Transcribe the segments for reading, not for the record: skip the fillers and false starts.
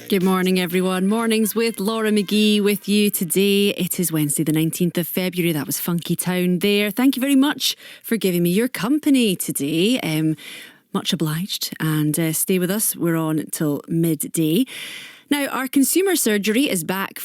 Good morning, everyone. Mornings with Laura McGhie with you today. It is Wednesday, the 19th of February. That was Funky Town there. Thank you very much for giving me your company today. Much obliged. And stay with us. We're on till midday. Now, our consumer surgery is back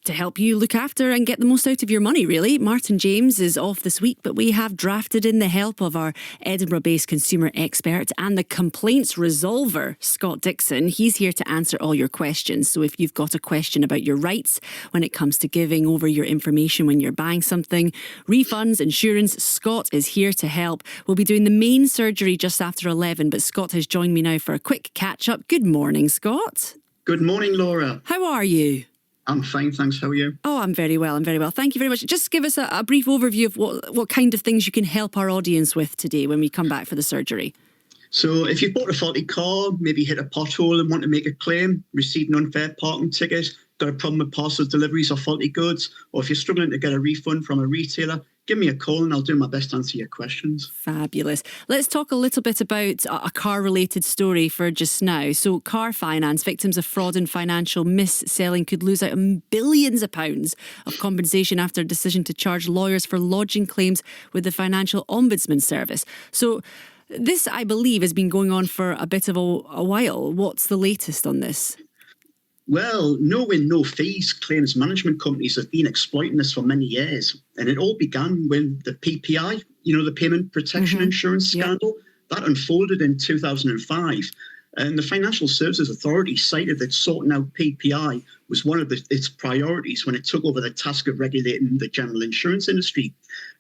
to help you look after and get the most out of your money, really. Martin James is off this week, but we have drafted in the help of our Edinburgh-based consumer expert and the complaints resolver, Scott Dixon. He's here to answer all your questions. So if you've got a question about your rights when it comes to giving over your information when you're buying something, refunds, insurance, Scott is here to help. We'll be doing the main surgery just after 11, but Scott has joined me now for a quick catch-up. Good morning, Scott. Good morning, Laura. How are you? I'm fine, thanks. How are you? Oh, I'm very well. Thank you very much. Just give us a brief overview of what kind of things you can help our audience with today when we come back for the surgery. So if you've bought a faulty car, maybe hit a pothole and want to make a claim, received an unfair parking ticket, got a problem with parcel deliveries or faulty goods, or if you're struggling to get a refund from a retailer, give me a call and I'll do my best to answer your questions. Fabulous. Let's talk a little bit about a car-related story for just now. So car finance, victims of fraud and financial mis-selling could lose out on billions of pounds of compensation after a decision to charge lawyers for lodging claims with the Financial Ombudsman Service. So this, I believe, has been going on for a bit of a while. What's the latest on this? Well, no-win, no-fees claims management companies have been exploiting this for many years. And it all began when the PPI, the Payment Protection Insurance scandal, that unfolded in 2005. And the Financial Services Authority cited that sorting out PPI was one of its priorities when it took over the task of regulating the general insurance industry.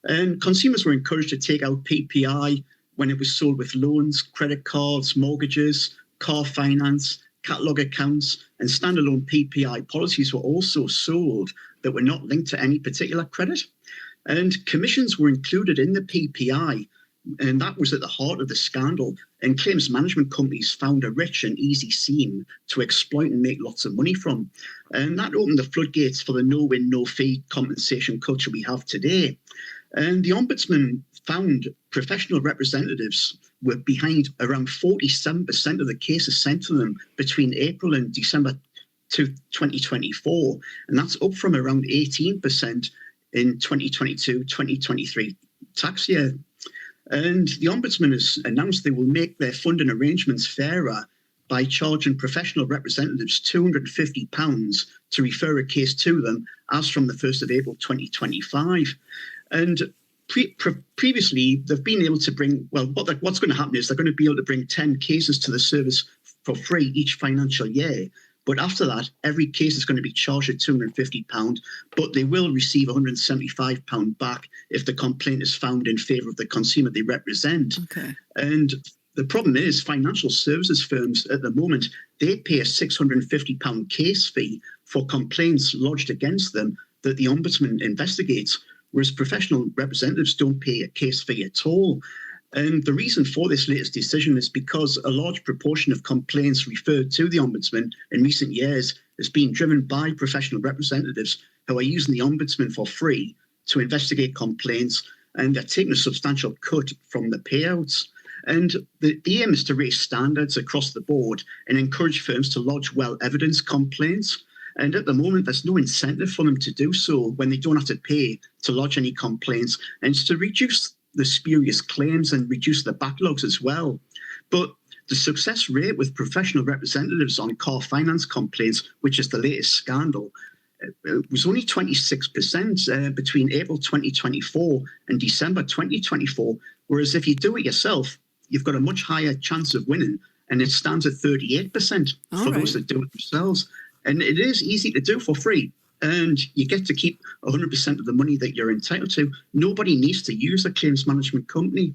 And consumers were encouraged to take out PPI when it was sold with loans, credit cards, mortgages, car finance, catalogue accounts, and standalone PPI policies were also sold that were not linked to any particular credit. And commissions were included in the PPI, and that was at the heart of the scandal. And claims management companies found a rich and easy seam to exploit and make lots of money from. And that opened the floodgates for the no-win, no-fee compensation culture we have today. And the Ombudsman found professional representatives were behind around 47% of the cases sent to them between April and December 2024. And that's up from around 18% in 2022-2023 tax year. And the Ombudsman has announced they will make their funding arrangements fairer by charging professional representatives £250 to refer a case to them as from the 1st of April 2025. And previously, they've been able to bring, what's going to happen is they're going to be able to bring 10 cases to the service for free each financial year. But after that, every case is going to be charged at £250, but they will receive £175 back if the complaint is found in favour of the consumer they represent. Okay. And the problem is financial services firms at the moment, they pay a £650 case fee for complaints lodged against them that the Ombudsman investigates, whereas professional representatives don't pay a case fee at all. And the reason for this latest decision is because a large proportion of complaints referred to the Ombudsman in recent years has been driven by professional representatives who are using the Ombudsman for free to investigate complaints, and they're taking a substantial cut from the payouts. And the aim is to raise standards across the board and encourage firms to lodge well-evidenced complaints. And at the moment, there's no incentive for them to do so when they don't have to pay to lodge any complaints. And it's to reduce the spurious claims and reduce the backlogs as well. But the success rate with professional representatives on car finance complaints, which is the latest scandal, was only 26% between April 2024 and December 2024. Whereas if you do it yourself, you've got a much higher chance of winning. And it stands at 38% for those that do it themselves. And it is easy to do for free. And you get to keep 100% of the money that you're entitled to. Nobody needs to use a claims management company.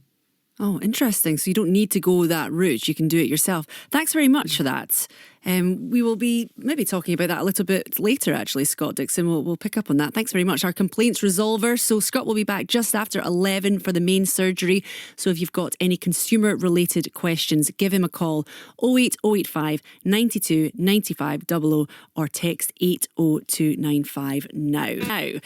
Oh, interesting. So you don't need to go that route. You can do it yourself. Thanks very much for that. We will be maybe talking about that a little bit later, actually, Scott Dixon. We'll pick up on that. Thanks very much. Our complaints resolver. So Scott will be back just after 11 for the main surgery. So if you've got any consumer-related questions, give him a call 08085 92 95 00 or text 80295 now.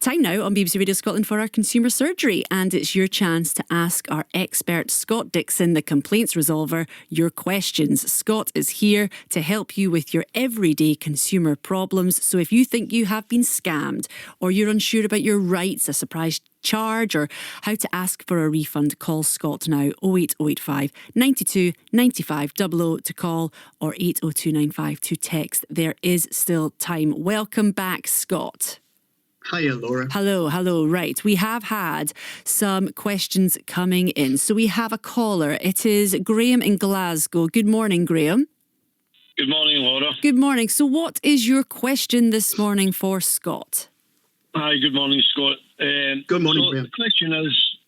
Time now on BBC Radio Scotland for our consumer surgery, and it's your chance to ask our expert Scott Dixon, the complaints resolver, your questions. Scott is here to help you with your everyday consumer problems. So if you think you have been scammed or you're unsure about your rights, a surprise charge, or how to ask for a refund, call Scott now 08085 92 95 00 to call or 80295 to text. There is still time. Welcome back, Scott. Hiya, Laura. Hello. Right, we have had some questions coming in. So we have a caller. It is Graham in Glasgow. Good morning, Graham. Good morning, Laura. Good morning. So what is your question this morning for Scott? Hi, good morning, Scott. Good morning, Graham. The question is,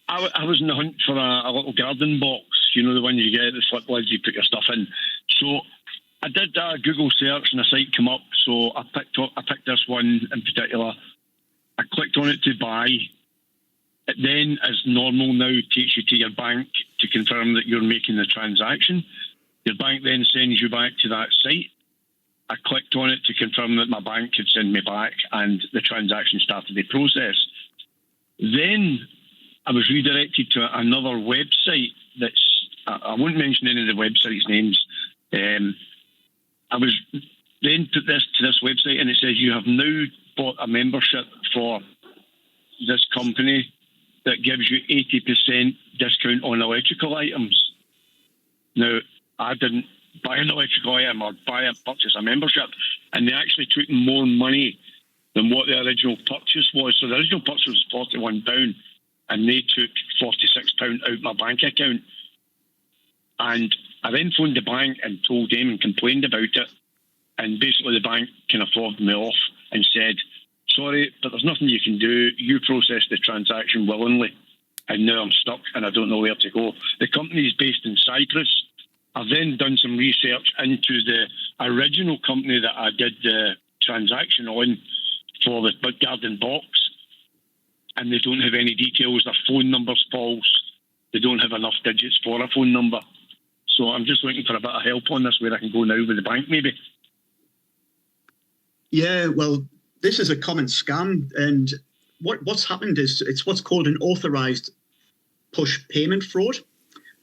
I was in the hunt for a little garden box, you know, the one you get, the slip lids you put your stuff in. So I did a Google search and a site came up, so I picked this one in particular. I clicked on it to buy. It then, as normal now, takes you to your bank to confirm that you're making the transaction. Your bank then sends you back to that site. I clicked on it to confirm that my bank had sent me back and the transaction started the process. Then I was redirected to another website that's, I won't mention any of the website's names. I was then put this to this website and it says you have now bought a membership for this company that gives you 80% discount on electrical items. Now, I didn't buy an electrical item or purchase a membership, and they actually took more money than what the original purchase was. So the original purchase was £41, and they took £46 out of my bank account. And I then phoned the bank and told them and complained about it. And basically the bank kind of fobbed me off and said, sorry, but there's nothing you can do. You processed the transaction willingly, and now I'm stuck and I don't know where to go. The company is based in Cyprus. I've then done some research into the original company that I did the transaction on for the garden box, and they don't have any details. Their phone number's false. They don't have enough digits for a phone number. So I'm just looking for a bit of help on this, where I can go now with the bank maybe. Yeah, well, this is a common scam, and what's happened is it's what's called an authorized push payment fraud.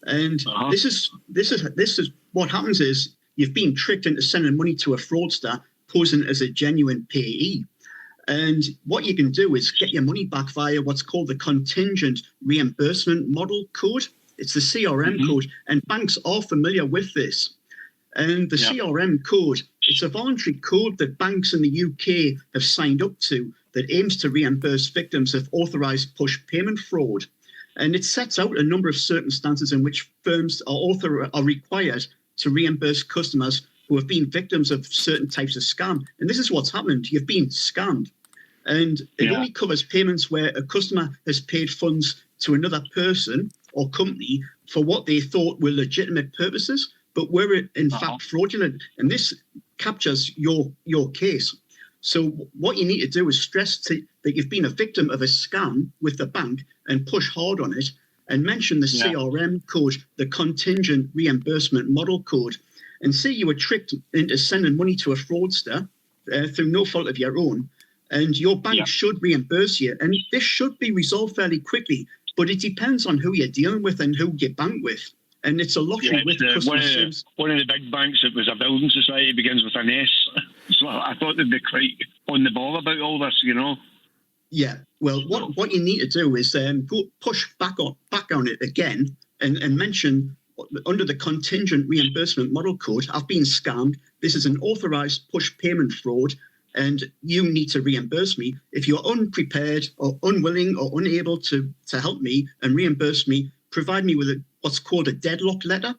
And this is what happens is you've been tricked into sending money to a fraudster posing as a genuine payee. And what you can do is get your money back via what's called the contingent reimbursement model code. It's the CRM code, and banks are familiar with this. And the CRM code, it's a voluntary code that banks in the UK have signed up to that aims to reimburse victims of authorized push payment fraud. And it sets out a number of circumstances in which firms are required to reimburse customers who have been victims of certain types of scam. And this is what's happened. You've been scammed. And it only covers payments where a customer has paid funds to another person or company for what they thought were legitimate purposes, but were in fact fraudulent. And this captures your case. So what you need to do is stress that you've been a victim of a scam with the bank and push hard on it, and mention the CRM code, the contingent reimbursement model code, and say you were tricked into sending money to a fraudster through no fault of your own, and your bank should reimburse you. And this should be resolved fairly quickly, but it depends on who you're dealing with and who you bank with. And it's a lottery with customer service. One of the big banks, it was a building society, begins with an S. So I thought they'd be quite on the ball about all this, you know. Yeah, well, what you need to do is go push back on it again and mention under the contingent reimbursement model code, I've been scammed. This is an authorized push payment fraud, and you need to reimburse me. If you're unprepared or unwilling or unable to help me and reimburse me, provide me with what's called a deadlock letter.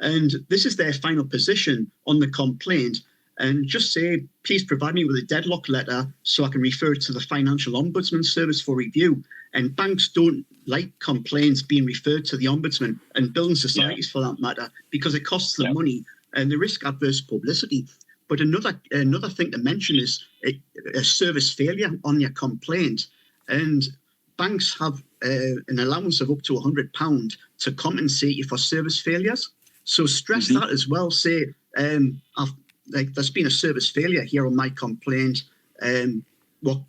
And this is their final position on the complaint. And just say, please provide me with a deadlock letter so I can refer it to the Financial Ombudsman Service for review. And banks don't like complaints being referred to the Ombudsman, and building societies for that matter, because it costs them money. and they risk adverse publicity. But another thing to mention is a service failure on your complaint, and banks have an allowance of up to £100 to compensate you for service failures. So stress that as well. Say, there's been a service failure here on my complaint. I want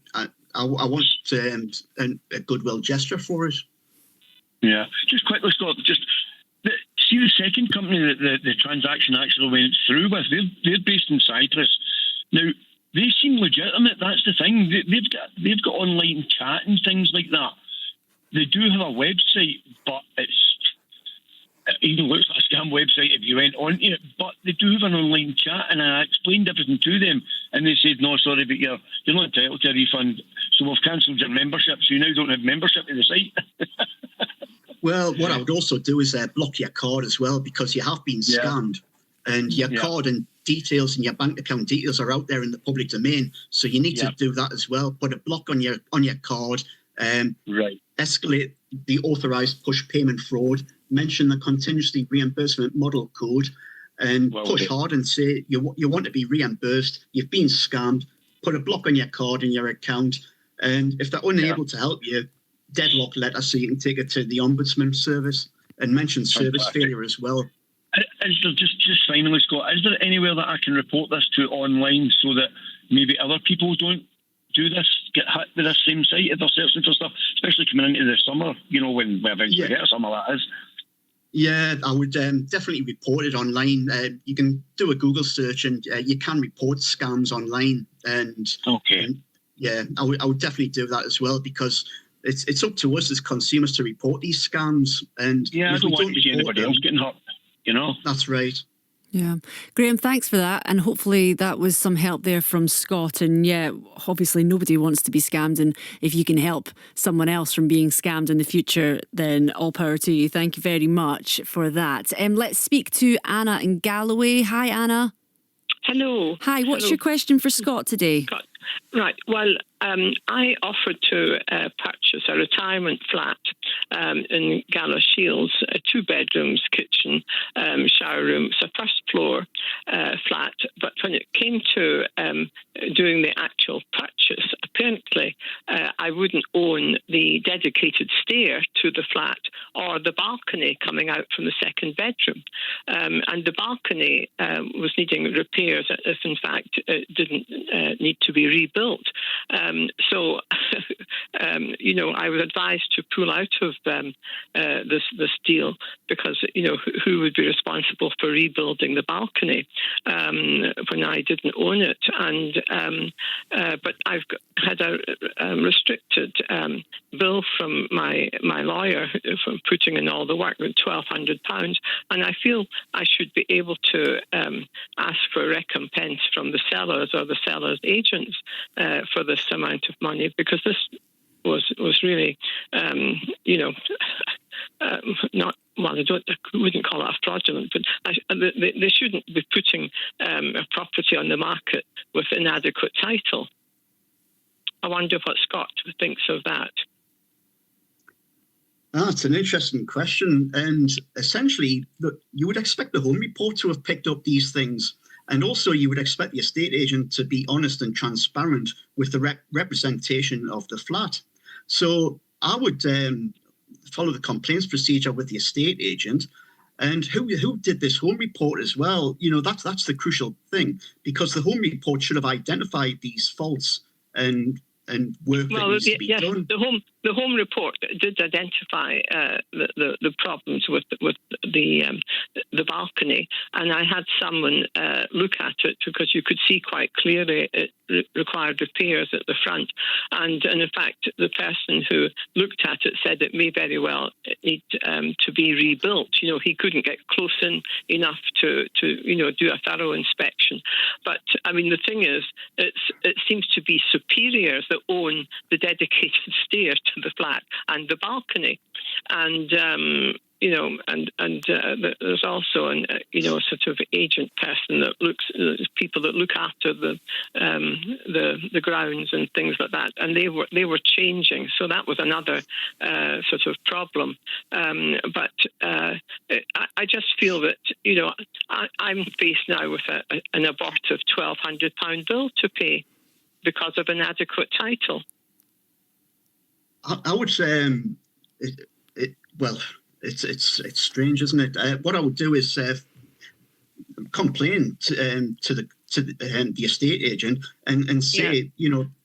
a goodwill gesture for it. Yeah, just quickly, Scott. See the second company that the transaction actually went through with. They're based in Cyprus. Now they seem legitimate. That's the thing. They've got online chat and things like that. They do have a website, but it even looks like a scam website if you went onto it. But they do have an online chat, and I explained everything to them, and they said, "No, sorry, but you're not entitled to a refund. So we've cancelled your membership. So you now don't have membership to the site." Well, what I would also do is block your card as well, because you have been scammed, and your card and details and your bank account details are out there in the public domain. So you need to do that as well. Put a block on your card. Escalate the authorised push payment fraud. Mention the continuously reimbursement model code, and push hard and say you want to be reimbursed. You've been scammed. Put a block on your card and your account. And if they're unable to help you, deadlock letter so you can take it to the Ombudsman service, and mention service failure as well. Is there, just finally, Scott, is there anywhere that I can report this to online so that maybe other people don't do this, get hit with this same site if they're searching for stuff, especially coming into the summer, when we eventually get summer, that is? Yeah, I would definitely report it online. You can do a Google search, and you can report scams online. And I would definitely do that as well, because it's up to us as consumers to report these scams. And I don't want to see anybody else getting hurt. That's right. Yeah. Graham, thanks for that. And hopefully that was some help there from Scott. And obviously nobody wants to be scammed. And if you can help someone else from being scammed in the future, then all power to you. Thank you very much for that. Let's speak to Anna in Galloway. Hi, Anna. Hello. Hi, what's your question for Scott today? Right. Well, I offered to purchase a retirement flat in Gala Shields, 2 bedrooms, kitchen, shower room. It's a first floor flat. But when it came to doing the actual purchase, apparently I wouldn't own the dedicated stair to the flat or the balcony coming out from the second bedroom. And the balcony was needing repairs if, in fact, it didn't need to be rebuilt. So, I was advised to pull out of this deal because, who would be responsible for rebuilding the balcony when I didn't own it? And but I've had a restricted bill from my lawyer for putting in all the work, with £1,200, and I feel I should be able to ask for recompense from the sellers or the sellers' agents for this amount of money, because this was really, not. Well, I wouldn't call it a fraudulent, but they shouldn't be putting a property on the market with inadequate title. I wonder what Scott thinks of that. That's an interesting question. And essentially, you would expect the Home Report to have picked up these things. And also, you would expect the estate agent to be honest and transparent with the representation of the flat. So I would follow the complaints procedure with the estate agent, and who did this Home Report as well. That's the crucial thing, because the Home Report should have identified these faults and work that needs to be done. The Home Report did identify the problems with the balcony, and I had someone look at it, because you could see quite clearly it required repairs at the front. And in fact, the person who looked at it said it may very well need to be rebuilt. He couldn't get close in enough to do a thorough inspection. But I mean, the thing is, it seems to be superiors that own the dedicated stair to the flat and the balcony. And there's also a sort of agent person that looks people that look after the grounds and things like that, and they were changing, so that was another sort of problem. But I just feel that I'm faced now with an abortive £1,200 bill to pay because of inadequate title. I would say, it's strange, isn't it? What I would do is complain to the estate agent and say,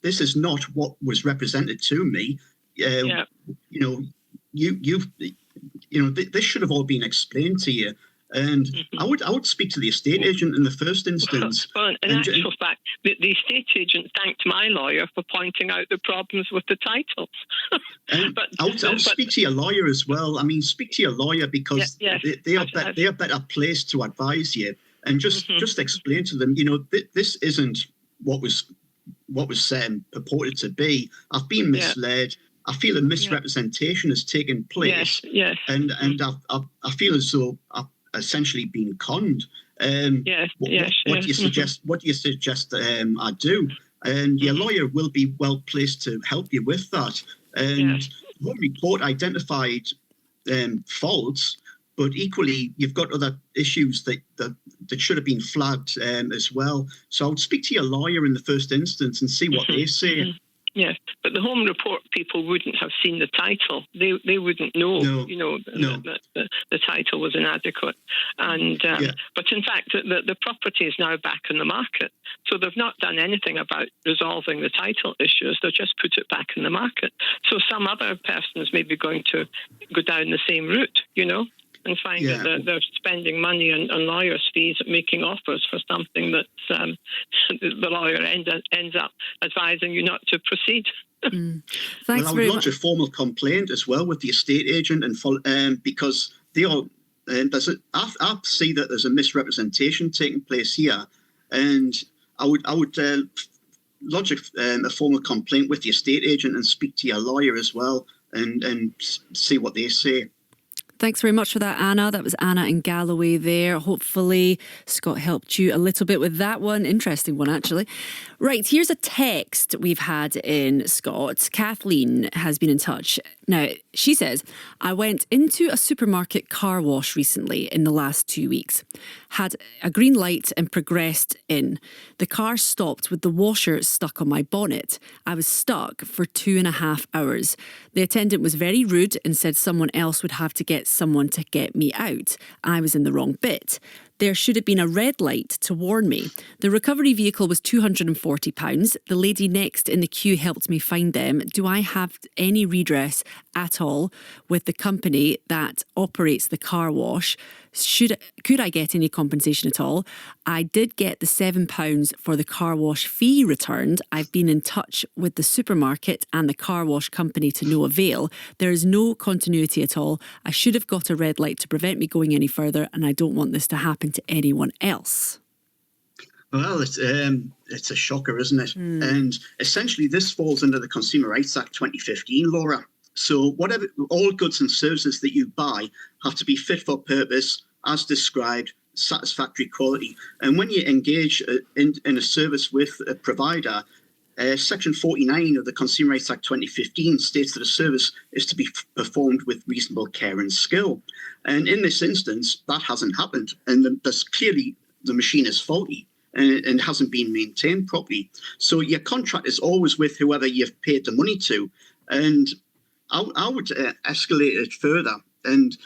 this is not what was represented to me. This should have all been explained to you. And I would speak to the estate agent in the first instance. Well, in actual fact, the estate agent thanked my lawyer for pointing out the problems with the titles. I would speak to your lawyer as well. I mean, speak to your lawyer because they are better placed to advise you, and just explain to them, this isn't what was purported to be. I've been misled. I feel a misrepresentation has taken place. Yes. And I feel as though I've essentially been conned. What do you suggest? What do you suggest I do? And your lawyer will be well placed to help you with that. And the report identified faults, but equally you've got other issues that should have been flagged as well. So I would speak to your lawyer in the first instance and see what they say. Yes, but the home report people wouldn't have seen the title. They wouldn't know, that the title was inadequate. And but in fact, the property is now back in the market. So they've not done anything about resolving the title issues. They've just put it back in the market. So some other persons may be going to go down the same route, and find that they're spending money on lawyers' fees making offers for something that the lawyer ends up advising you not to proceed. Thanks I would very lodge a formal complaint as well with the estate agent, and because they are, I see that there's a misrepresentation taking place here, and I would lodge a formal complaint with the estate agent and speak to your lawyer as well, and see what they say. Thanks very much for that, Anna. That was Anna in Galloway there. Hopefully Scott helped you a little bit with that one. Interesting one, actually. Right, here's a text we've had in, Scott. Kathleen has been in touch. Now, she says, I went into a supermarket car wash recently in the last 2 weeks. Had a green light and progressed in. The car stopped with the washer stuck on my bonnet. I was stuck for 2.5 hours. The attendant was very rude and said someone else would have to get someone to get me out. I was in the wrong bit. There should have been a red light to warn me. The recovery vehicle was £240. The lady next in the queue helped me find them. Do I have any redress at all with the company that operates the car wash? Could I get any compensation at all? I did get the £7 for the car wash fee returned. I've been in touch with the supermarket and the car wash company to no avail. There is no continuity at all. I should have got a red light to prevent me going any further, and I don't want this to happen to anyone else. Well, it's a shocker, isn't it? And essentially this falls under the Consumer Rights Act 2015, Laura. So all goods and services that you buy have to be fit for purpose, as described, satisfactory quality. And when you engage in a service with a provider, Section 49 of the Consumer Rights Act 2015 states that a service is to be performed with reasonable care and skill. And in this instance, that hasn't happened. And there's clearly the machine is faulty and hasn't been maintained properly. So your contract is always with whoever you've paid the money to. And I would escalate it further. And,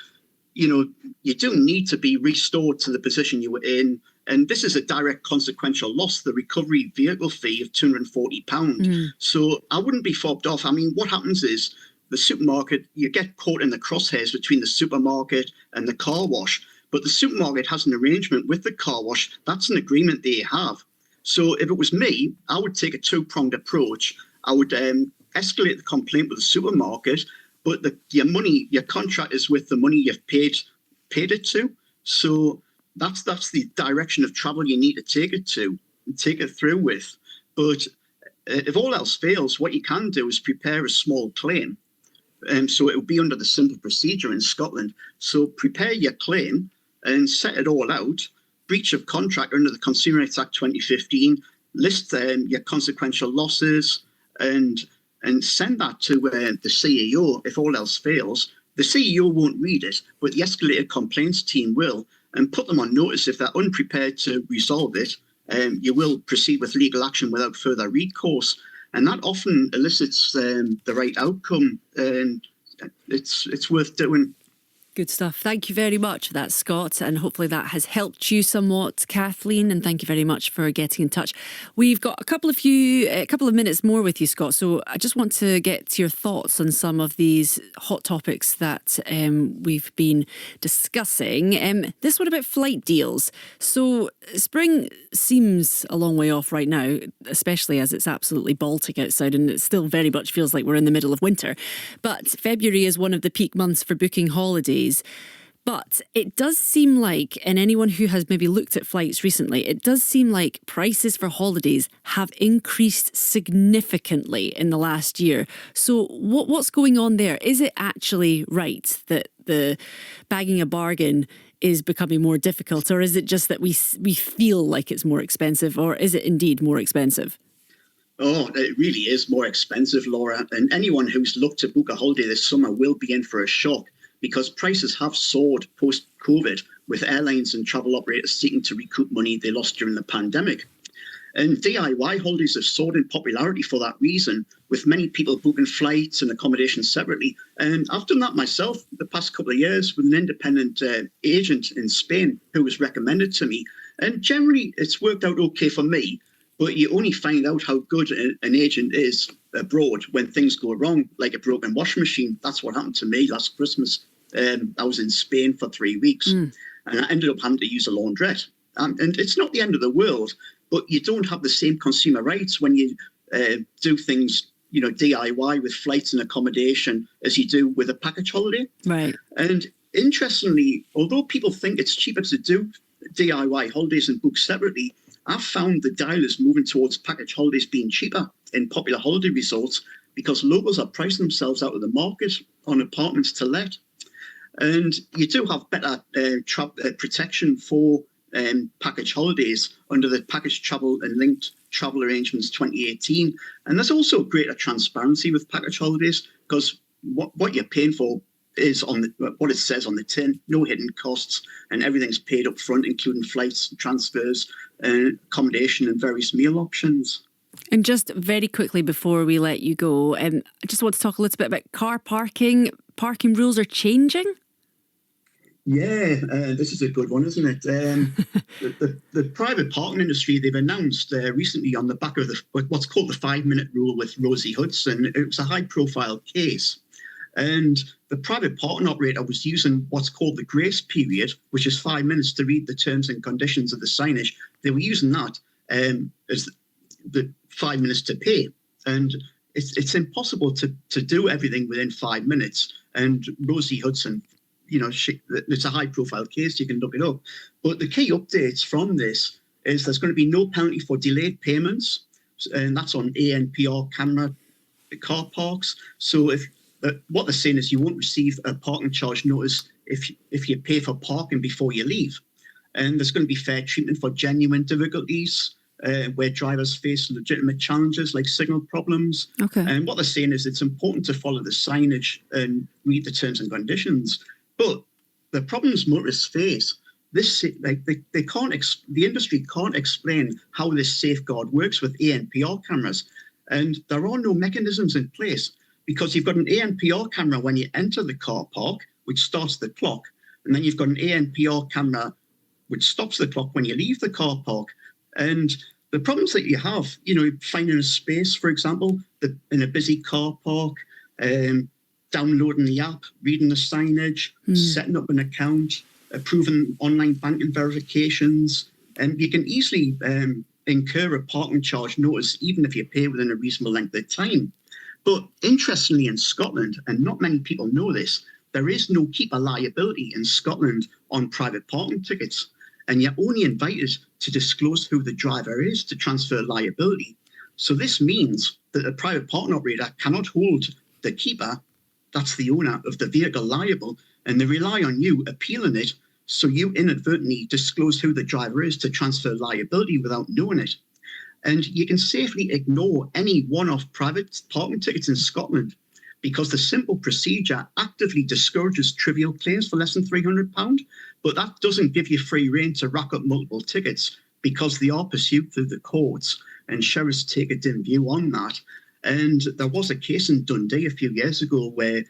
you do need to be restored to the position you were in. And this is a direct consequential loss, the recovery vehicle fee of £240. So I wouldn't be fobbed off. I mean, what happens is the supermarket, you get caught in the crosshairs between the supermarket and the car wash. But the supermarket has an arrangement with the car wash. That's an agreement they have. So if it was me, I would take a two-pronged approach. I would escalate the complaint with the supermarket, but your contract is with the money you've paid it to. So that's the direction of travel you need to take it through with. But if all else fails, what you can do is prepare a small claim. So it will be under the simple procedure in Scotland. So prepare your claim and set it all out. Breach of contract under the Consumer Rights Act 2015, list your consequential losses, and send that to the CEO if all else fails. The CEO won't read it, but the escalated complaints team will, and put them on notice if they're unprepared to resolve it. You will proceed with legal action without further recourse. And that often elicits the right outcome, and it's worth doing. Good stuff. Thank you very much for that, Scott. And hopefully that has helped you somewhat, Kathleen. And thank you very much for getting in touch. We've got a couple of minutes more with you, Scott. So I just want to get your thoughts on some of these hot topics that we've been discussing. This one about flight deals. So spring seems a long way off right now, especially as it's absolutely Baltic outside and it still very much feels like we're in the middle of winter. But February is one of the peak months for booking holidays. But it does seem like, and anyone who has maybe looked at flights recently, it does seem like prices for holidays have increased significantly in the last year. So what's going on there? Is it actually right that the bagging a bargain is becoming more difficult, or is it just that we feel like it's more expensive, or is it indeed more expensive? Oh, it really is more expensive, Laura. And anyone who's looked to book a holiday this summer will be in for a shock, because prices have soared post-COVID, with airlines and travel operators seeking to recoup money they lost during the pandemic. And DIY holidays have soared in popularity for that reason, with many people booking flights and accommodation separately. And I've done that myself the past couple of years with an independent agent in Spain who was recommended to me. And generally, it's worked out okay for me. But you only find out how good an agent is abroad when things go wrong, like a broken washing machine. That's what happened to me last Christmas. I was in Spain for 3 weeks and I ended up having to use a laundrette. And it's not the end of the world, but you don't have the same consumer rights when you do things, DIY with flights and accommodation as you do with a package holiday. Right. And interestingly, although people think it's cheaper to do DIY holidays and book separately, I've found the dial is moving towards package holidays being cheaper in popular holiday resorts because locals are pricing themselves out of the market on apartments to let. And you do have better protection for package holidays under the Package Travel and Linked Travel Arrangements 2018. And there's also greater transparency with package holidays because what you're paying for is on what it says on the tin, no hidden costs, and everything's paid up front, including flights, transfers, accommodation and various meal options. And just very quickly before we let you go, I just want to talk a little bit about car parking. Parking rules are changing? Yeah, this is a good one, isn't it? The private parking industry, they've announced recently on the back of what's called the 5-minute rule with Rosie Hudson. It was a high-profile case. And the private parking operator was using what's called the grace period, which is 5 minutes to read the terms and conditions of the signage. They were using that as the 5 minutes to pay. And it's impossible to do everything within 5 minutes. And Rosie Hudson, it's a high-profile case. You can look it up. But the key updates from this is there's going to be no penalty for delayed payments, and that's on ANPR camera car parks. So what they're saying is you won't receive a parking charge notice if you pay for parking before you leave. And there's going to be fair treatment for genuine difficulties where drivers face legitimate challenges like signal problems. Okay. And what they're saying is it's important to follow the signage and read the terms and conditions. But the problems motorists face, they can't. The industry can't explain how this safeguard works with ANPR cameras, and there are no mechanisms in place because you've got an ANPR camera when you enter the car park, which starts the clock, and then you've got an ANPR camera which stops the clock when you leave the car park. And the problems that you have, finding a space, for example, in a busy car park. Downloading the app, reading the signage, setting up an account, approving online banking verifications. And you can easily incur a parking charge notice even if you pay within a reasonable length of time. But interestingly, in Scotland, and not many people know this, there is no keeper liability in Scotland on private parking tickets. And you're only invited to disclose who the driver is to transfer liability. So this means that a private parking operator cannot hold the keeper that's the owner of the vehicle liable, and they rely on you appealing it, so you inadvertently disclose who the driver is to transfer liability without knowing it. And you can safely ignore any one-off private parking tickets in Scotland because the simple procedure actively discourages trivial claims for less than £300, but that doesn't give you free rein to rack up multiple tickets because they are pursued through the courts, and sheriffs take a dim view on that. And there was a case in Dundee a few years ago where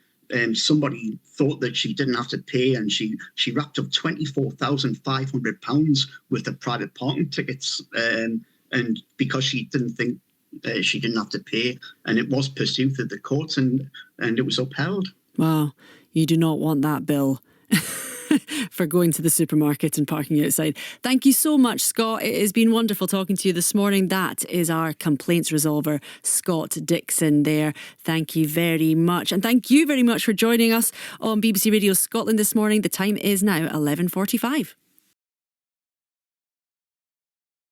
somebody thought that she didn't have to pay, and she racked up £24,500 worth of private parking tickets, and because she didn't think she didn't have to pay, and it was pursued through the courts, and it was upheld. Wow, you do not want that bill for going to the supermarket and parking outside. Thank you so much, Scott. It has been wonderful talking to you this morning. That is our complaints resolver, Scott Dixon there. Thank you very much. And thank you very much for joining us on BBC Radio Scotland this morning. The time is now 11:45.